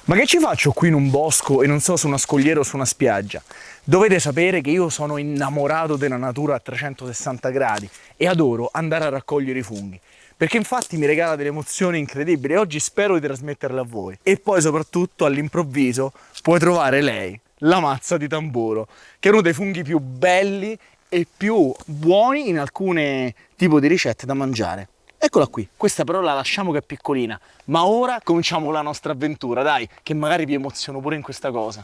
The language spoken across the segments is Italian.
Ma che ci faccio qui in un bosco e non so su una scogliera o su una spiaggia? Dovete sapere che io sono innamorato della natura a 360 gradi e adoro andare a raccogliere i funghi. Perché infatti mi regala delle emozioni incredibili e oggi spero di trasmetterle a voi. E poi soprattutto all'improvviso puoi trovare lei, la mazza di tamburo, che è uno dei funghi più belli e più buoni in alcune tipo di ricette da mangiare. Eccola qui, questa però la lasciamo che è piccolina, ma ora cominciamo la nostra avventura, dai, che magari vi emoziono pure in questa cosa.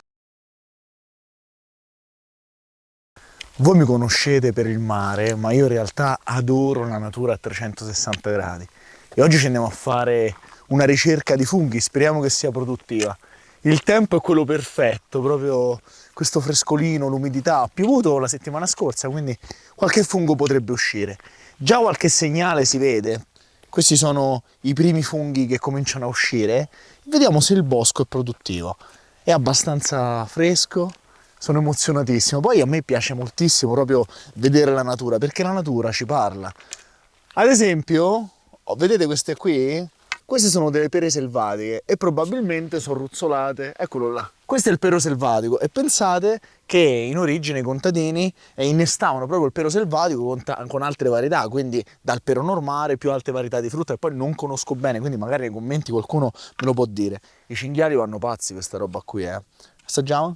Voi mi conoscete per il mare, ma io in realtà adoro la natura a 360 gradi. E oggi ci andiamo a fare una ricerca di funghi, speriamo che sia produttiva. Il tempo è quello perfetto, proprio questo frescolino, l'umidità. Ha piovuto la settimana scorsa, quindi qualche fungo potrebbe uscire. Già qualche segnale si vede. Questi sono i primi funghi che cominciano a uscire. Vediamo se il bosco è produttivo. È abbastanza fresco, sono emozionatissimo. Poi a me piace moltissimo proprio vedere la natura, perché la natura ci parla. Ad esempio, vedete queste qui? Queste sono delle pere selvatiche e probabilmente sono ruzzolate. Eccolo là. Questo è il pero selvatico e pensate che in origine i contadini innestavano proprio il pero selvatico con altre varietà, quindi dal pero normale più altre varietà di frutta, e poi non conosco bene, quindi magari nei commenti qualcuno me lo può dire. I cinghiali vanno pazzi questa roba qui, eh. Assaggiamo?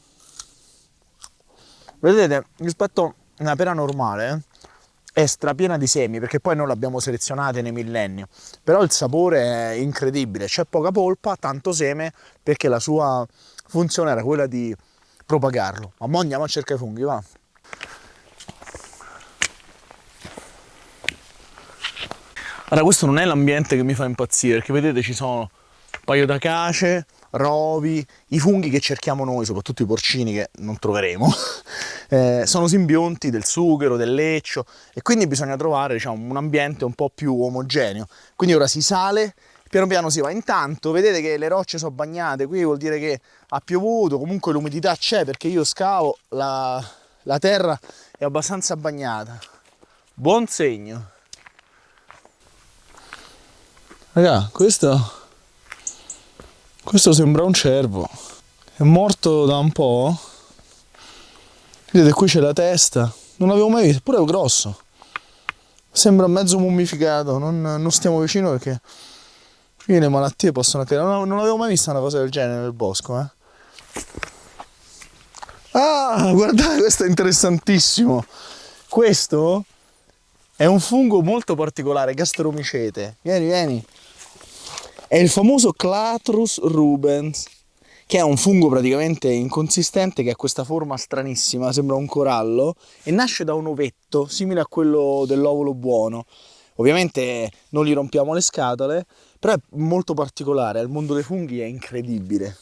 Vedete, rispetto a una pera normale, è strapiena di semi, perché poi noi l'abbiamo selezionata nei millenni, però il sapore è incredibile, c'è poca polpa, tanto seme, perché la sua funzione era quella di propagarlo. Ma mo andiamo a cercare i funghi, va? Allora, questo non è l'ambiente che mi fa impazzire, perché vedete ci sono un paio d'acace, rovi, i funghi che cerchiamo noi, soprattutto i porcini che non troveremo, sono simbionti del sughero, del leccio, e quindi bisogna trovare, diciamo, un ambiente un po' più omogeneo. Quindi ora si sale, piano piano si va. Intanto vedete che le rocce sono bagnate, qui vuol dire che ha piovuto, comunque l'umidità c'è, perché io scavo, la terra è abbastanza bagnata. Buon segno. Raga, questo sembra un cervo. È morto da un po'. Vedete, qui c'è la testa. Non l'avevo mai visto, eppure è grosso. Sembra mezzo mummificato. Non stiamo vicino perché qui le malattie possono attirare. Non avevo mai visto una cosa del genere nel bosco, eh. Ah, guardate, questo è interessantissimo. Questo è un fungo molto particolare, Gastromicete. Vieni, vieni. È il famoso Clatrus rubens, che è un fungo praticamente inconsistente che ha questa forma stranissima, sembra un corallo, e nasce da un ovetto simile a quello dell'ovolo buono. Ovviamente non gli rompiamo le scatole, però è molto particolare, il mondo dei funghi è incredibile.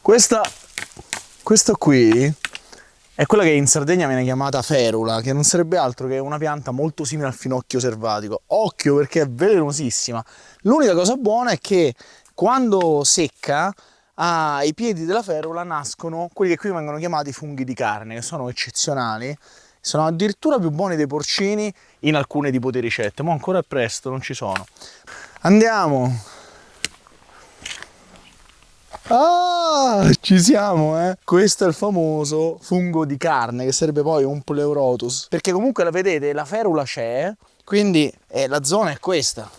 Questo qui è quella che in Sardegna viene chiamata ferula, che non sarebbe altro che una pianta molto simile al finocchio selvatico. Occhio, perché è velenosissima. L'unica cosa buona è che quando secca, ai piedi della ferula nascono quelli che qui vengono chiamati funghi di carne, che sono eccezionali. Sono addirittura più buoni dei porcini in alcune tipo di ricette, ma ancora è presto, non ci sono. Andiamo! Ah, ci siamo, eh! Questo è il famoso fungo di carne, che sarebbe poi un pleurotus. Perché comunque la vedete, la ferula c'è, quindi la zona è questa.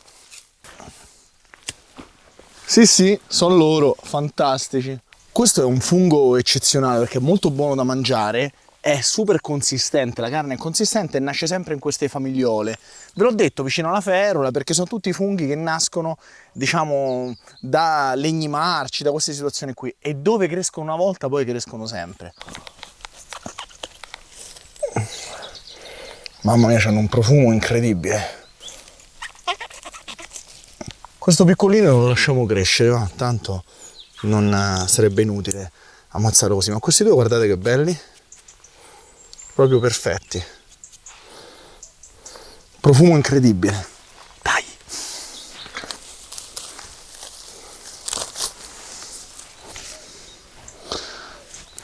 Sì, sì, sono loro, fantastici. Questo è un fungo eccezionale perché è molto buono da mangiare, è super consistente, la carne è consistente e nasce sempre in queste famigliole. Ve l'ho detto, vicino alla ferula, perché sono tutti funghi che nascono, diciamo, da legni marci, da queste situazioni qui. E dove crescono una volta, poi crescono sempre. Mamma mia, hanno un profumo incredibile. Questo piccolino lo lasciamo crescere, va? Tanto non sarebbe inutile ammazzarlo così. Ma questi due guardate che belli, proprio perfetti. Profumo incredibile. Dai!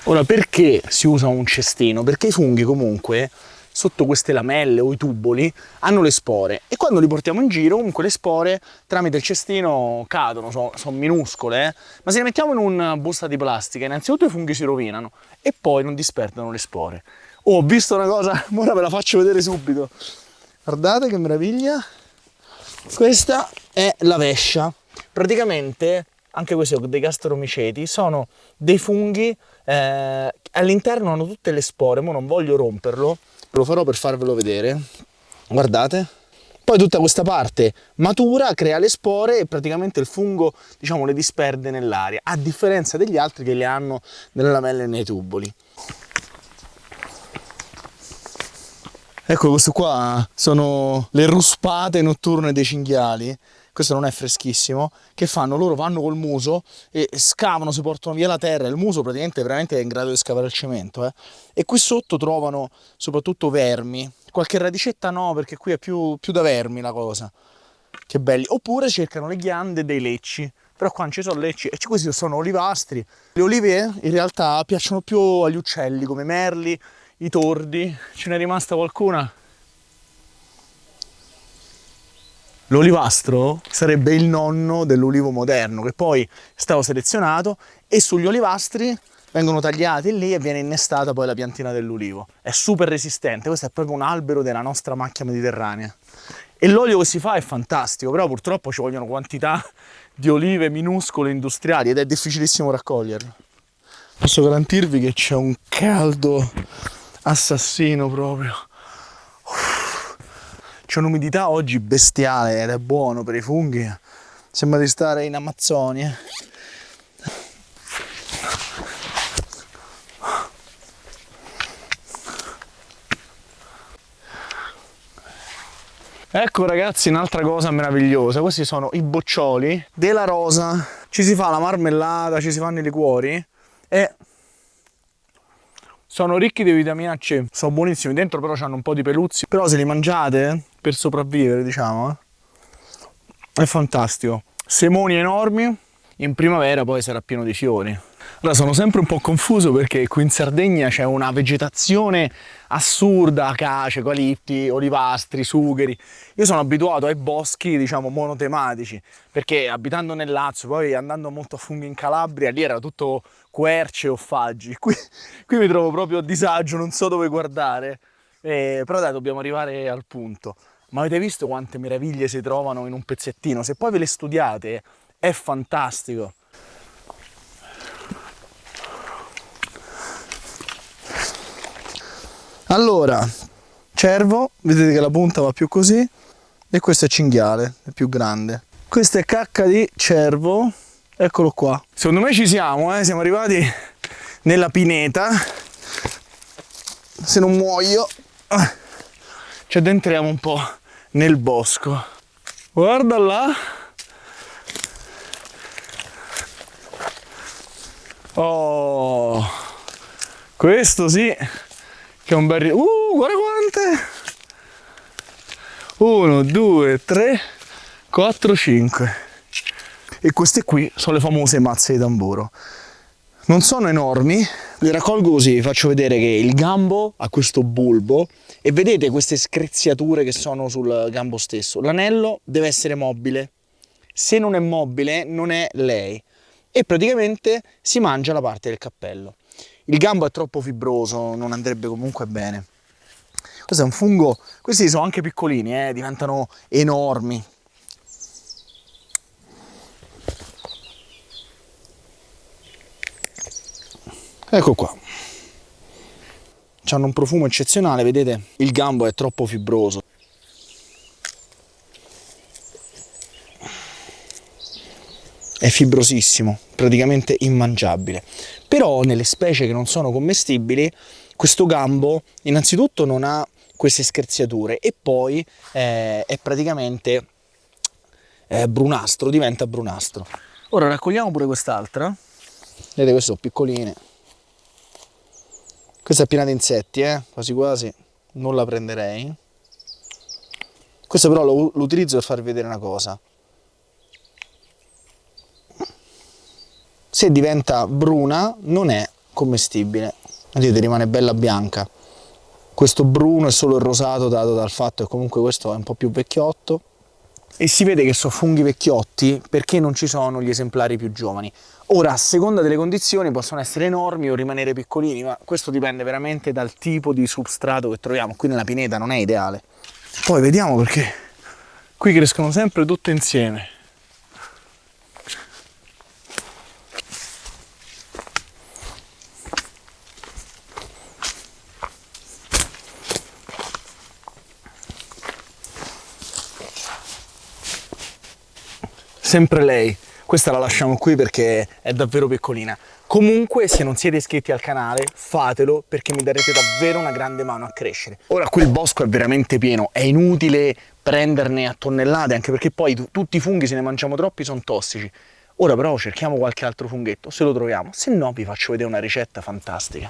Ora, perché si usa un cestino? Perché i funghi comunque sotto queste lamelle o i tuboli hanno le spore e quando li portiamo in giro comunque le spore tramite il cestino cadono, sono minuscole, ma se le mettiamo in una busta di plastica innanzitutto i funghi si rovinano e poi non disperdono le spore. Oh, ho visto una cosa, ora ve la faccio vedere subito. Guardate che meraviglia. Questa è la vescia. Praticamente, anche questi dei gastromiceti, sono dei funghi, all'interno hanno tutte le spore, ma non voglio romperlo, ve lo farò per farvelo vedere. Guardate. Poi tutta questa parte matura crea le spore e praticamente il fungo, diciamo, le disperde nell'aria, a differenza degli altri che le hanno nelle lamelle e nei tuboli. Ecco, questo qua sono le ruspate notturne dei cinghiali. Questo non è freschissimo. Che fanno? Loro vanno col muso e scavano, si portano via la terra. Il muso praticamente veramente è in grado di scavare il cemento. E qui sotto trovano soprattutto vermi. Qualche radicetta no, perché qui è più da vermi la cosa. Che belli. Oppure cercano le ghiande dei lecci. Però qua non ci sono lecci. E questi sono olivastri. Le olive in realtà piacciono più agli uccelli, come i merli, i tordi. Ce n'è rimasta qualcuna? L'olivastro sarebbe il nonno dell'ulivo moderno, che poi è stato selezionato e sugli olivastri vengono tagliati lì e viene innestata poi la piantina dell'ulivo. È super resistente, questo è proprio un albero della nostra macchia mediterranea. E l'olio che si fa è fantastico, però purtroppo ci vogliono quantità di olive minuscole industriali ed è difficilissimo raccoglierlo. Posso garantirvi che c'è un caldo assassino proprio. C'è un'umidità oggi bestiale ed è buono per i funghi. Sembra di stare in Amazzonia. Ecco ragazzi, un'altra cosa meravigliosa. Questi sono i boccioli della rosa. Ci si fa la marmellata, ci si fanno i liquori e sono ricchi di vitamina C, sono buonissimi, dentro però hanno un po' di peluzzi, però se li mangiate per sopravvivere, diciamo, è fantastico. Semoni enormi, in primavera poi sarà pieno di fiori. Allora sono sempre un po' confuso perché qui in Sardegna c'è una vegetazione assurda, acacie, eucalipti, olivastri, sugheri. Io sono abituato ai boschi, diciamo, monotematici, perché abitando nel Lazio, poi andando molto a funghi in Calabria, lì era tutto querce o faggi. Qui mi trovo proprio a disagio, non so dove guardare, però dai, dobbiamo arrivare al punto. Ma avete visto quante meraviglie si trovano in un pezzettino? Se poi ve le studiate, è fantastico. Allora, cervo, vedete che la punta va più così, e questo è cinghiale, è più grande. Questa è cacca di cervo, eccolo qua. Secondo me ci siamo arrivati nella pineta. Se non muoio, ci addentriamo un po' nel bosco. Guarda là. Oh, questo sì che è un bel... guarda quante! 1, 2, 3, 4, 5. E queste qui sono le famose mazze di tamburo. Non sono enormi, le raccolgo così, vi faccio vedere che il gambo ha questo bulbo e vedete queste screziature che sono sul gambo stesso. L'anello deve essere mobile. Se non è mobile, non è lei. E praticamente si mangia la parte del cappello. Il gambo è troppo fibroso, non andrebbe comunque bene. Questo è un fungo, questi sono anche piccolini, diventano enormi. Ecco qua. Hanno un profumo eccezionale, vedete? Il gambo è troppo fibroso. È fibrosissimo, praticamente immangiabile. Però nelle specie che non sono commestibili, questo gambo innanzitutto non ha queste screziature e poi è praticamente brunastro, diventa brunastro. Ora raccogliamo pure quest'altra. Vedete, queste sono piccoline. Questa è piena di insetti, quasi quasi non la prenderei. Questo però lo utilizzo per farvi vedere una cosa. Se diventa bruna non è commestibile. Vedete, rimane bella bianca. Questo bruno è solo il rosato dato dal fatto che comunque questo è un po' più vecchiotto. E si vede che sono funghi vecchiotti perché non ci sono gli esemplari più giovani. Ora, a seconda delle condizioni, possono essere enormi o rimanere piccolini, ma questo dipende veramente dal tipo di substrato che troviamo. Qui nella pineta non è ideale. Poi vediamo, perché qui crescono sempre tutte insieme. Sempre lei, questa la lasciamo qui perché è davvero piccolina. Comunque, se non siete iscritti al canale, fatelo, perché mi darete davvero una grande mano a crescere. Ora qui il bosco è veramente pieno, è inutile prenderne a tonnellate, anche perché poi tutti i funghi, se ne mangiamo troppi, sono tossici. Ora però cerchiamo qualche altro funghetto, se lo troviamo, se no vi faccio vedere una ricetta fantastica.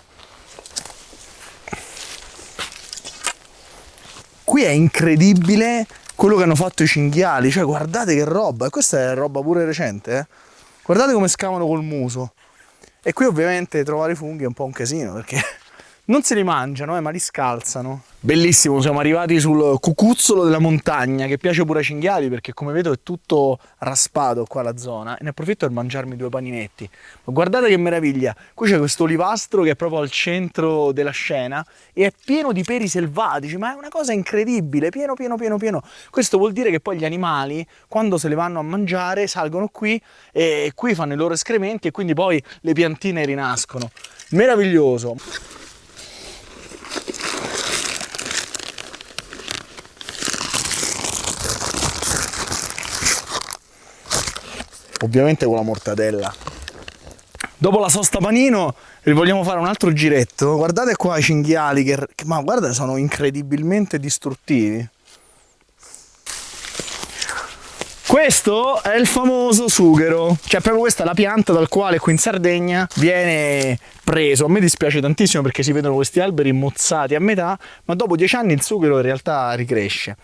Qui è incredibile quello che hanno fatto i cinghiali, cioè guardate che roba, e questa è roba pure recente, eh? Guardate come scavano col muso. E qui ovviamente trovare i funghi è un po' un casino, perché non se li mangiano, ma li scalzano. Bellissimo, siamo arrivati sul cucuzzolo della montagna, che piace pure ai cinghiali, perché come vedo è tutto raspato qua la zona, e ne approfitto per mangiarmi 2 paninetti. Ma guardate che meraviglia, qui c'è questo olivastro che è proprio al centro della scena, e è pieno di peri selvatici, ma è una cosa incredibile, pieno. Questo vuol dire che poi gli animali, quando se le vanno a mangiare, salgono qui, e qui fanno i loro escrementi, e quindi poi le piantine rinascono. Meraviglioso! Ovviamente con la mortadella. Dopo la sosta panino vogliamo fare un altro giretto. Guardate qua i cinghiali ma guarda, sono incredibilmente distruttivi. Questo è il famoso sughero, cioè proprio questa è la pianta dal quale qui in Sardegna viene preso. A me dispiace tantissimo perché si vedono questi alberi mozzati a metà, ma dopo 10 anni il sughero in realtà ricresce.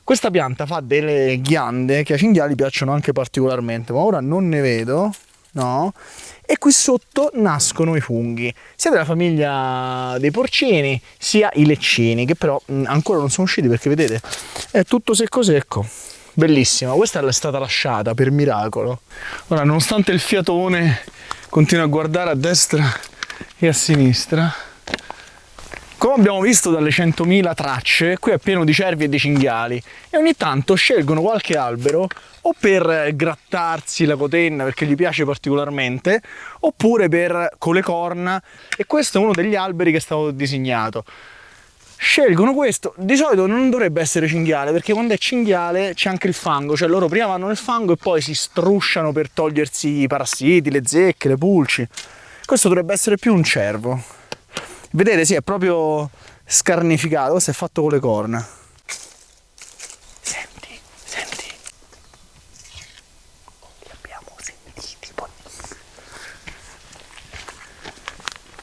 Questa pianta fa delle ghiande che ai cinghiali piacciono anche particolarmente, ma ora non ne vedo, no? E qui sotto nascono i funghi, sia della famiglia dei porcini, sia i leccini, che però ancora non sono usciti perché vedete, è tutto secco secco. Bellissima, questa è stata lasciata per miracolo. Ora, nonostante il fiatone, continuo a guardare a destra e a sinistra. Come abbiamo visto dalle 100.000 tracce, qui è pieno di cervi e di cinghiali e ogni tanto scelgono qualche albero o per grattarsi la cotenna perché gli piace particolarmente, oppure con le corna, e questo è uno degli alberi che è stato designato. Scelgono questo, di solito non dovrebbe essere cinghiale perché quando è cinghiale c'è anche il fango, cioè loro prima vanno nel fango e poi si strusciano per togliersi i parassiti, le zecche, le pulci. Questo dovrebbe essere più un cervo. Vedete, sì, è proprio scarnificato, questo è fatto con le corna. Senti. Li abbiamo sentiti poi.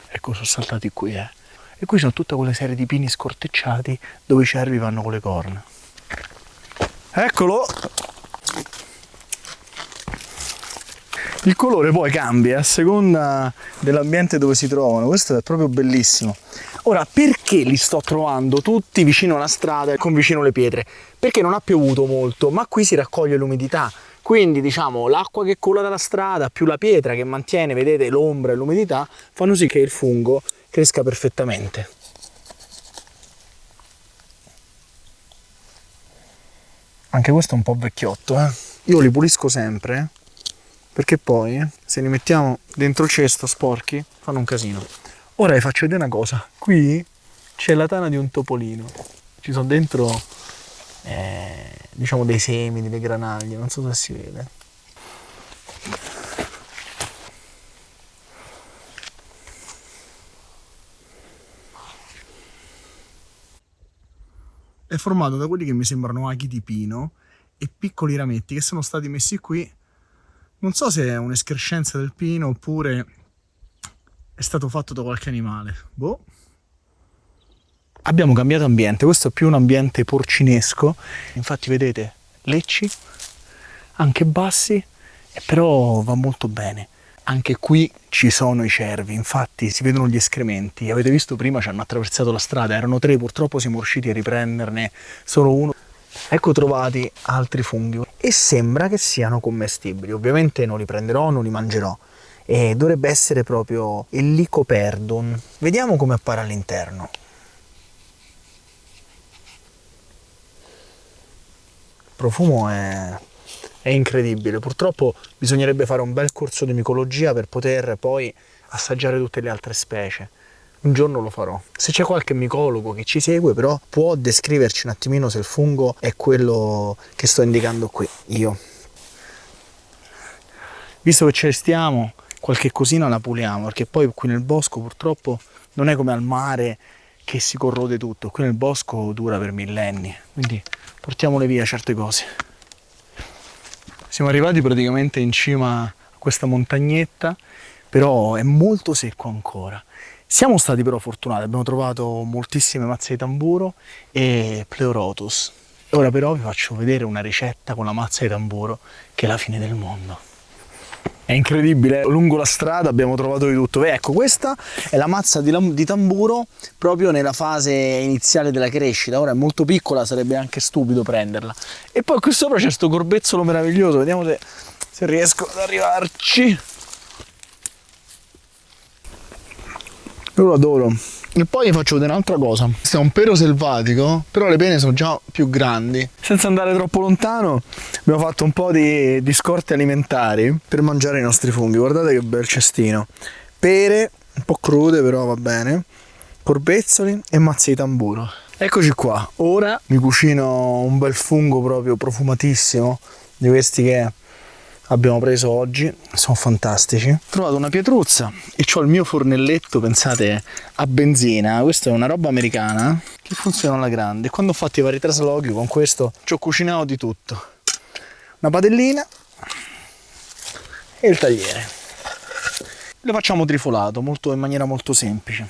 Ecco, sono saltati qui, E qui sono tutta quella serie di pini scortecciati dove i cervi vanno con le corna. Eccolo! Il colore poi cambia a seconda dell'ambiente dove si trovano, questo è proprio bellissimo. Ora, perché li sto trovando tutti vicino alla strada e con vicino le pietre? Perché non ha piovuto molto, ma qui si raccoglie l'umidità. Quindi, diciamo, l'acqua che cola dalla strada più la pietra che mantiene, vedete, l'ombra e l'umidità, fanno sì che il fungo cresca perfettamente. Anche questo è un po' vecchiotto, Io li pulisco sempre, perché poi se li mettiamo dentro il cesto sporchi fanno un casino. Ora vi faccio vedere una cosa, qui c'è la tana di un topolino, ci sono dentro diciamo dei semi, delle granaglie, non so se si vede. È formato da quelli che mi sembrano aghi di pino e piccoli rametti che sono stati messi qui. Non so se è un'escrescenza del pino oppure è stato fatto da qualche animale. Boh. Abbiamo cambiato ambiente, questo è più un ambiente porcinesco. Infatti vedete, lecci, anche bassi, però va molto bene. Anche qui ci sono i cervi, infatti si vedono gli escrementi. Avete visto prima ci hanno attraversato la strada, erano 3, purtroppo siamo riusciti a riprenderne solo uno. Ecco trovati altri funghi e sembra che siano commestibili. Ovviamente non li prenderò, non li mangerò. E dovrebbe essere proprio il Lycoperdon. Vediamo come appare all'interno. Il profumo è incredibile. Purtroppo bisognerebbe fare un bel corso di micologia per poter poi assaggiare tutte le altre specie. Un giorno lo farò. Se c'è qualche micologo che ci segue, però, può descriverci un attimino se il fungo è quello che sto indicando qui, io. Visto che ci stiamo, qualche cosina la puliamo, perché poi qui nel bosco purtroppo non è come al mare che si corrode tutto. Qui nel bosco dura per millenni, quindi portiamole via certe cose. Siamo arrivati praticamente in cima a questa montagnetta, però è molto secco ancora. Siamo stati però fortunati, abbiamo trovato moltissime mazze di tamburo e Pleurotus. Ora però vi faccio vedere una ricetta con la mazza di tamburo che è la fine del mondo. È incredibile, lungo la strada abbiamo trovato di tutto. Ecco, questa è la mazza di tamburo proprio nella fase iniziale della crescita. Ora è molto piccola, sarebbe anche stupido prenderla. E poi qui sopra c'è questo corbezzolo meraviglioso, vediamo se riesco ad arrivarci. Io lo adoro. E poi vi faccio vedere un'altra cosa. Questo è un pero selvatico, però le pene sono già più grandi. Senza andare troppo lontano abbiamo fatto un po' di scorte alimentari per mangiare i nostri funghi. Guardate che bel cestino. Pere, un po' crude però va bene, corbezzoli e mazze di tamburo. Eccoci qua. Ora mi cucino un bel fungo proprio profumatissimo, di questi che abbiamo preso oggi, sono fantastici. Ho trovato una pietruzza e ho il mio fornelletto, pensate, a benzina. Questa è una roba americana che funziona alla grande. Quando ho fatto i vari traslochi con questo ci ho cucinato di tutto. Una padellina e il tagliere. Lo facciamo trifolato, in maniera molto semplice.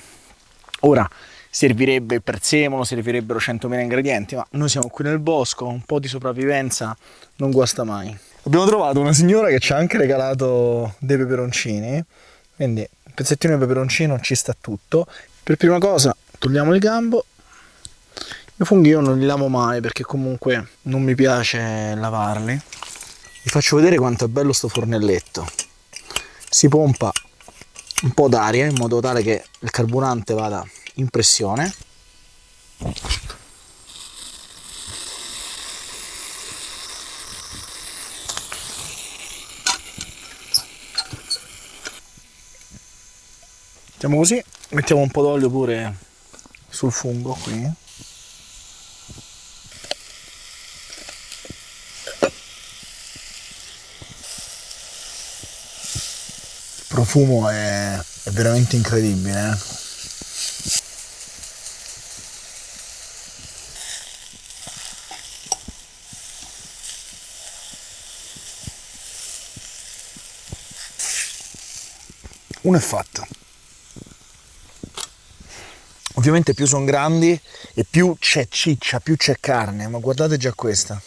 Ora servirebbe il prezzemolo, servirebbero 100.000 ingredienti, ma noi siamo qui nel bosco, un po' di sopravvivenza non guasta mai. Abbiamo trovato una signora che ci ha anche regalato dei peperoncini, quindi un pezzettino di peperoncino ci sta tutto. Per prima cosa togliamo il gambo. I funghi io non li lavo mai perché comunque non mi piace lavarli. Vi faccio vedere quanto è bello sto fornelletto. Si pompa un po' d'aria in modo tale che il carburante vada in pressione. Facciamo così, mettiamo un po' d'olio pure sul fungo qui. Il profumo è veramente incredibile, eh? Uno è fatto. Ovviamente più sono grandi e più c'è ciccia, più c'è carne, ma guardate già questa.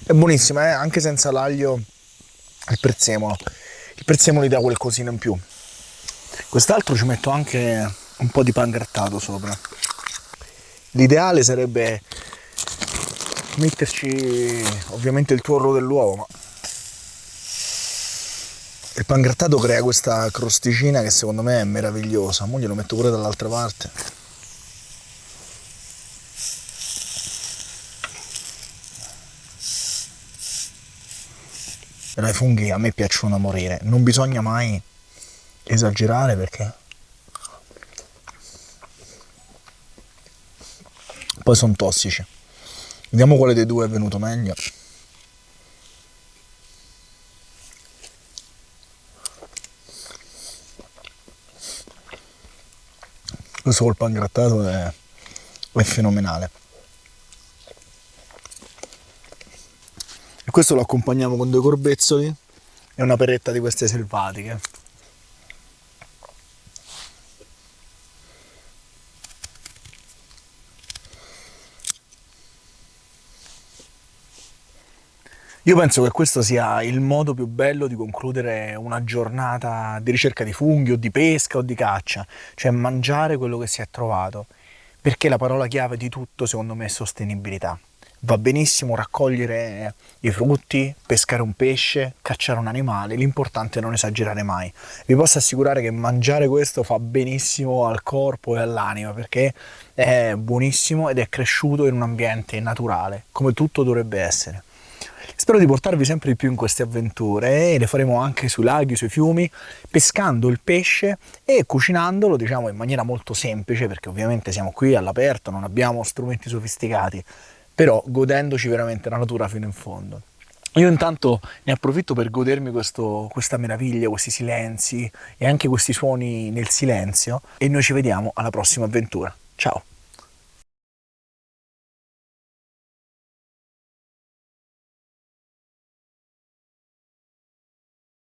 È buonissima, anche senza l'aglio e il prezzemolo. Il prezzemolo gli dà quel cosino in più. Quest'altro ci metto anche un po' di pangrattato sopra. L'ideale sarebbe metterci ovviamente il tuorlo dell'uovo, ma il pangrattato crea questa crosticina che secondo me è meravigliosa. Mo glielo metto pure dall'altra parte. Però i funghi a me piacciono da morire, non bisogna mai esagerare perché poi sono tossici. Vediamo quale dei due è venuto meglio. Questo col pangrattato è fenomenale. E questo lo accompagniamo con 2 corbezzoli e una peretta di queste selvatiche. Io penso che questo sia il modo più bello di concludere una giornata di ricerca di funghi o di pesca o di caccia, cioè mangiare quello che si è trovato, perché la parola chiave di tutto secondo me è sostenibilità. Va benissimo raccogliere i frutti, pescare un pesce, cacciare un animale, l'importante è non esagerare mai. Vi posso assicurare che mangiare questo fa benissimo al corpo e all'anima perché è buonissimo ed è cresciuto in un ambiente naturale, come tutto dovrebbe essere. Spero di portarvi sempre di più in queste avventure e le faremo anche sui laghi, sui fiumi, pescando il pesce e cucinandolo, diciamo, in maniera molto semplice, perché ovviamente siamo qui all'aperto, non abbiamo strumenti sofisticati, però godendoci veramente la natura fino in fondo. Io intanto ne approfitto per godermi questa meraviglia, questi silenzi e anche questi suoni nel silenzio e noi ci vediamo alla prossima avventura. Ciao!